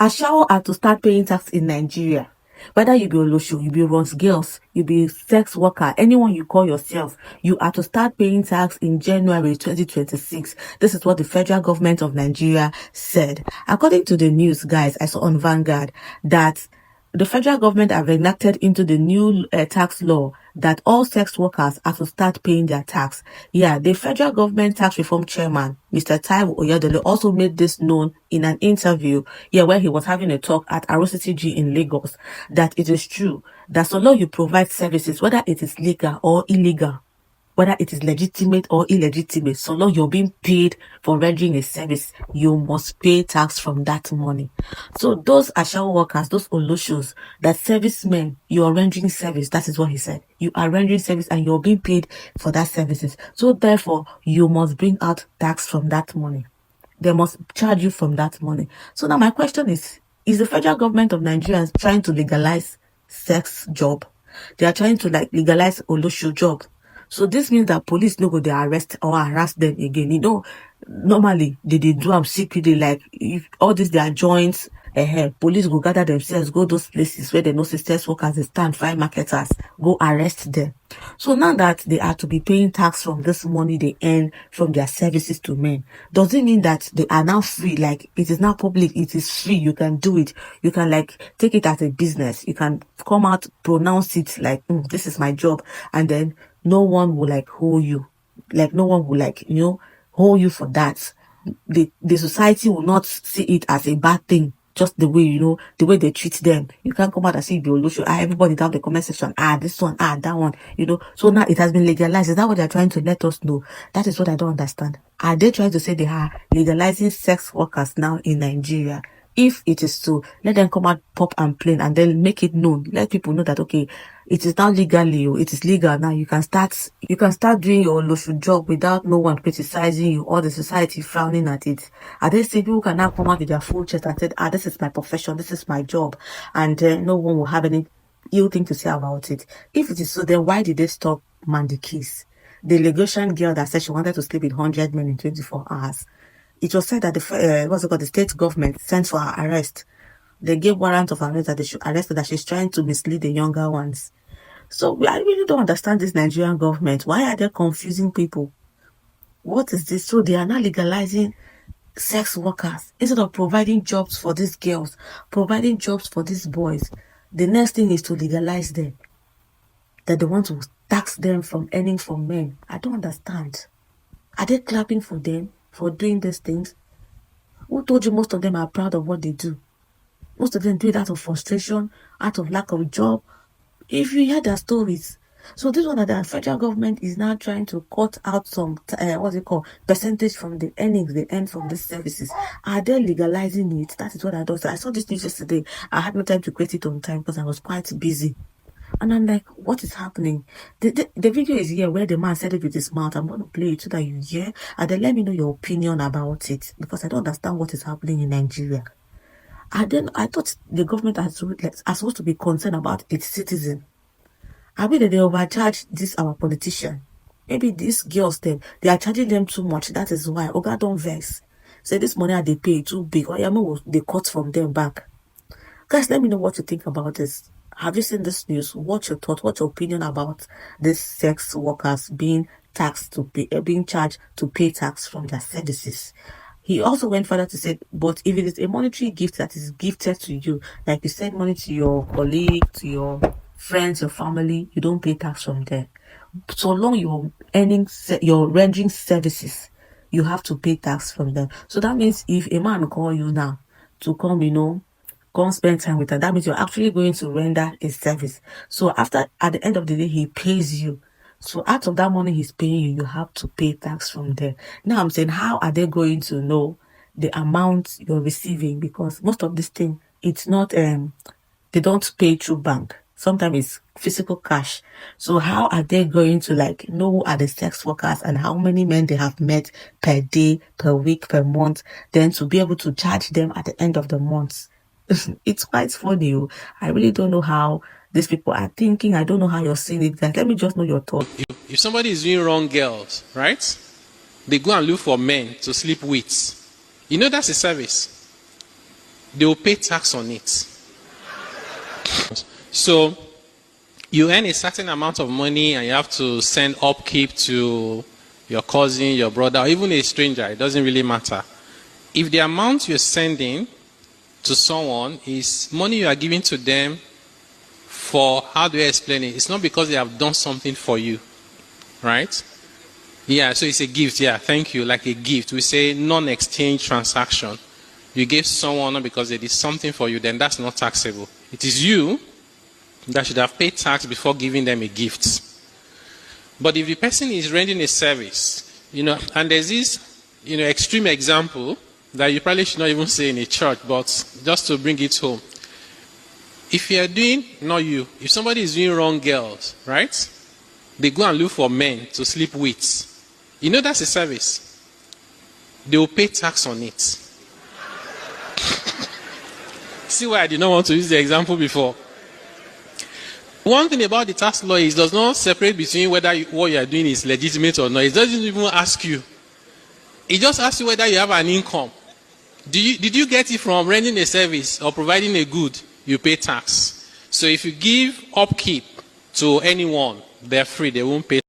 Ashawo are to start paying tax in Nigeria. Whether you be Olosho, you be runs girls, you be sex worker, anyone you call yourself, you are to start paying tax in January 2026. This is what the federal government of Nigeria said. According to the news, guys, I saw on Vanguard that the federal government have enacted into the new tax law that all sex workers are to start paying their tax. Yeah, the federal government tax reform chairman, Mr. Taiwo Oyedele, also made this known in an interview, where he was having a talk at ROCTG in Lagos, that it is true that so long you provide services, whether it is legal or illegal, whether it is legitimate or illegitimate, so long you're being paid for rendering a service, you must pay tax from that money. So those Ashawo workers, those Oloshos, that servicemen, you are rendering service. That is what he said. You are rendering service and you're being paid for that services. So therefore, you must bring out tax from that money. They must charge you from that money. So now my question is the federal government of Nigeria trying to legalize sex job? They are trying to legalize Olosho job. So this means that police no go they arrest or harass them again. Normally they do them secretly, like if all these their joints, police go gather themselves, go those places where they know sex workers they stand, find marketers, go arrest them. So now that they are to be paying tax from this money they earn from their services to men, does it mean that they are now free? Like it is now public, it is free, you can do it, you can take it as a business, you can come out, pronounce it like this is my job, and then no one will hold you, no one will hold you for that. The society will not see it as a bad thing, just the way the way they treat them. You can't come out and see everybody down the comment section, this one, that one, so now it has been legalized. Is that what they're trying to let us know? That is what I don't understand. Are they trying to say they are legalizing sex workers now in Nigeria? If it is so, let them come out pop and plain and then make it known. Let people know that okay, it is now legally, it is legal now. You can start doing your lawful job without no one criticizing you or the society frowning at it. Are they saying people can now come out with their full chest and say, this is my profession, this is my job, and no one will have any ill thing to say about it? If it is so, then why did they stop Mandy Kiss, the Lagosian girl that said she wanted to sleep with 100 men in 24 hours? It was said that the state government sent for her arrest. They gave warrant of arrest that they should arrest her, that she's trying to mislead the younger ones. So I really don't understand this Nigerian government. Why are they confusing people? What is this? So they are now legalizing sex workers instead of providing jobs for these girls, providing jobs for these boys. The next thing is to legalize them. That they want to tax them from earning from men. I don't understand. Are they clapping for them for doing these things? Who told you most of them are proud of what they do? Most of them do it out of frustration, out of lack of job. If you hear their stories. So this one that the federal government is now trying to cut out some percentage from the earnings they earn from these services. Are they legalizing it? That is what I don't. I saw this news yesterday. I had no time to create it on time because I was quite busy. And I'm like, what is happening? The video is here where the man said it with his mouth. I'm going to play it so that you hear. And then let me know your opinion about it. Because I don't understand what is happening in Nigeria. And then I thought the government are supposed to be concerned about its citizen. I mean that they overcharge our politician. Maybe these girls they are charging them too much. That is why. Oga don't vex. Say this money they pay too big. Or they cut from them back. Guys, let me know what you think about this. Have you seen this news? What's your thought? What's your opinion about these sex workers being taxed to pay, being charged to pay tax from their services? He also went further to say, but if it is a monetary gift that is gifted to you, like you send money to your colleague, to your friends, your family, you don't pay tax from there. So long you're rendering services, you have to pay tax from them. So that means if a man call you now to come, come spend time with her, that means you're actually going to render a service. So at the end of the day, he pays you. So out of that money he's paying you, you have to pay tax from there. Now I'm saying, how are they going to know the amount you're receiving? Because most of this thing, it's not, they don't pay through bank. Sometimes it's physical cash. So how are they going to know who are the sex workers and how many men they have met per day, per week, per month, then to be able to charge them at the end of the month? It's quite funny. I really don't know how these people are thinking. I don't know how you're seeing it. Let me just know your thoughts. If somebody is doing wrong girls, right? They go and look for men to sleep with. That's a service. they will pay tax on it. So you earn a certain amount of money and you have to send upkeep to your cousin, your brother, or even a stranger. It doesn't really matter. If the amount you're sending to someone is money you are giving to them for, how do I explain it? It's not because they have done something for you, right? Yeah, so it's a gift. Yeah, thank you. Like a gift. We say non-exchange transaction. You gave someone not because they did something for you, then that's not taxable. It is you that should have paid tax before giving them a gift. But if the person is rendering a service, and there's this, extreme example that you probably should not even say in a church, but just to bring it home. If you are doing, not you, if somebody is doing wrong girls, right? They go and look for men to sleep with. That's a service. They will pay tax on it. See why I did not want to use the example before. One thing about the tax law is it does not separate between whether what you are doing is legitimate or not. It doesn't even ask you. It just asks you whether you have an income. Did you get it from rendering a service or providing a good? You pay tax. So if you give upkeep to anyone, they're free. They won't pay